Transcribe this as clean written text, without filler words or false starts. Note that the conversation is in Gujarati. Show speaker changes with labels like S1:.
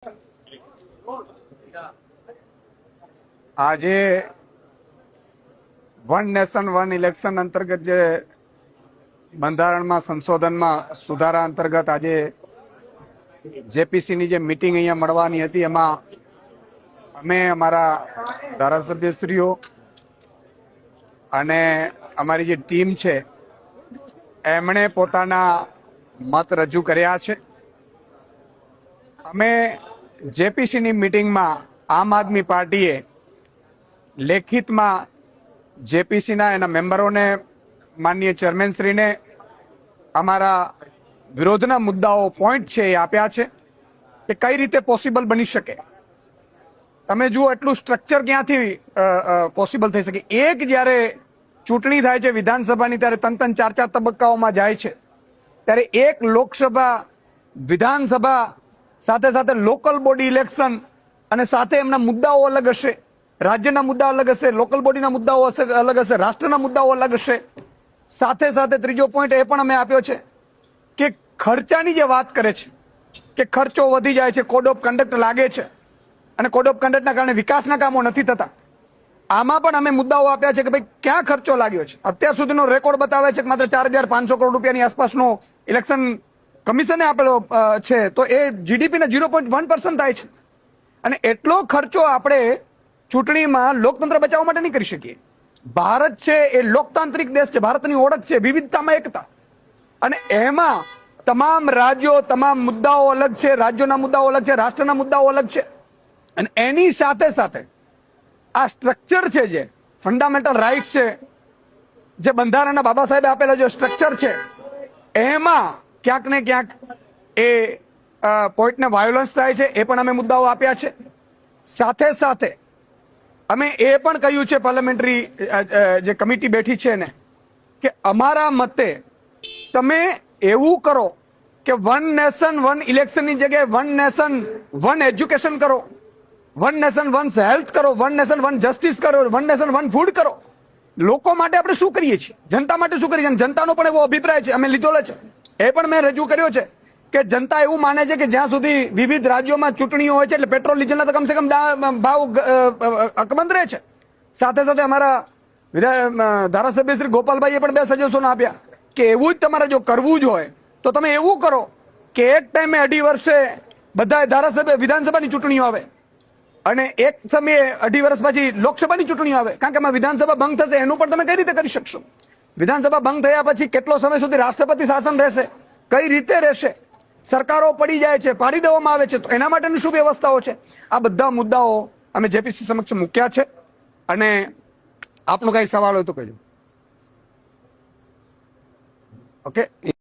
S1: આજે વન નેશન વન ઇલેક્શન અંતર્ગત જે બંધારણમાં સંશોધનમાં સુધારા અંતર્ગત આજે જેપીસીની જે મીટિંગ અહીંયા મળવાની હતી એમાં અમે અમારા ધારાસભ્યશ્રીઓ અને અમારી જે ટીમ છે એમણે પોતાના મત રજૂ કર્યા છે। અમે જેપીસીની મીટિંગમાં આમ આદમી પાર્ટીએ લેખિતમાં જેપીસીના એના મેમ્બરોને માનનીય ચેરમેનશ્રીને અમારા વિરોધના મુદ્દાઓ પોઈન્ટ છે એ આપ્યા છે કે કઈ રીતે પોસિબલ બની શકે। તમે જુઓ એટલું સ્ટ્રક્ચર ક્યાંથી પોસિબલ થઈ શકે। એક જ્યારે ચૂંટણી થાય છે વિધાનસભાની ત્યારે ત્રણ ચાર તબક્કાઓમાં જાય છે, ત્યારે એક લોકસભા વિધાનસભા સાથે સાથે લોકલ બોડી ઇલેક્શન અને સાથે એમના મુદ્દાઓ અલગ હશે, રાજ્યના મુદ્દાઓ અલગ હશે, લોકલ બોડીના મુદ્દાઓ અલગ હશે, રાષ્ટ્રના મુદ્દાઓ અલગ હશે। સાથે સાથે ત્રીજો પોઈન્ટ એ પણ અમે આપ્યો છે કે ખર્ચાની જે વાત કરે છે કે ખર્ચો વધી જાય છે, કોડ ઓફ કન્ડક્ટ લાગે છે અને કોડ ઓફ કન્ડક્ટના કારણે વિકાસના કામો નથી થતા। આમાં પણ અમે મુદ્દાઓ આપ્યા છે કે ભાઈ ક્યાં ખર્ચો લાગ્યો છે। અત્યાર સુધીનો રેકોર્ડ બતાવે છે કે માત્ર 4,500 કરોડ રૂપિયાની આસપાસનો ઇલેક્શન કમિશને આપેલો છે, તો એ જીડીપીના 0.1% થાય છે અને એટલો ખર્ચો આપણે ચૂંટણીમાં લોકતંત્ર બચાવવા માટે નહીં કરી શકીએ। ભારત છે એ લોકતાંત્રિક દેશ છે, ભારતની ઓળખ છે વિવિધતામાં એકતા, અને એમાં તમામ રાજ્યો તમામ મુદ્દાઓ અલગ છે, રાજ્યોના મુદ્દાઓ અલગ છે, રાષ્ટ્રના મુદ્દાઓ અલગ છે, અને એની સાથે સાથે આ સ્ટ્રક્ચર છે જે ફંડામેન્ટલ રાઇટ્સ છે, જે બંધારણના બાબા સાહેબે આપેલા જે સ્ટ્રક્ચર છે એમાં ક્યાંક ને ક્યાંક એ પોઈન્ટને વાયોલન્સ થાય છે, એ પણ અમે મુદ્દાઓ આપ્યા છે। સાથે સાથે અમે એ પણ કહ્યું છે પાર્લામેન્ટરી જે કમિટી બેઠી છે ને કે અમારા મતે તમે એવું કરો કે વન નેશન વન ઇલેક્શનની જગ્યાએ વન નેશન વન એજ્યુકેશન કરો, વન નેશન વન હેલ્થ કરો, વન નેશન વન જસ્ટિસ કરો, વન નેશન વન ફૂડ કરો। લોકો માટે આપણે શું કરીએ છીએ, જનતા માટે શું કરીએ છીએ, જનતાનો પણ એવો અભિપ્રાય છે, અમે લીધેલો છે, એ પણ મેં રજૂ કર્યો છે કે જનતા એવું માને છે કે જ્યાં સુધી વિવિધ રાજ્યોમાં ચૂંટણીઓ હોય છે એટલે પેટ્રોલ ડીઝલના તો કમસે કમ ભાવ અકબંધ રહે છે। સાથે સાથે અમારા ધારાસભ્ય શ્રી ગોપાલભાઈએ પણ 2 સજેશનો આપ્યા કે એવું જ તમારે જો કરવું જ હોય તો તમે એવું કરો કે એક ટાઈમે 2.5 વર્ષે બધા ધારાસભ્ય વિધાનસભાની ચૂંટણીઓ આવે અને એક સમયે 2.5 વર્ષ પછી લોકસભાની ચૂંટણીઓ આવે, કારણ કે એમાં વિધાનસભા ભંગ થશે, એનું પણ તમે કઈ રીતે કરી શકશો। વિધાનસભા ભંગ થયા પછી કેટલો સમય સુધી રાષ્ટ્રપતિ શાસન રહેશે, કઈ રીતે રહેશે, સરકારો પડી જાય છે, પાડી દેવામાં આવે છે, તો એના માટેની શું વ્યવસ્થાઓ છે, આ બધા મુદ્દાઓ અમે જેપીસી સમક્ષ મૂક્યા છે। અને આપનો કઈ સવાલ હોય તો કહેજો। ઓકે।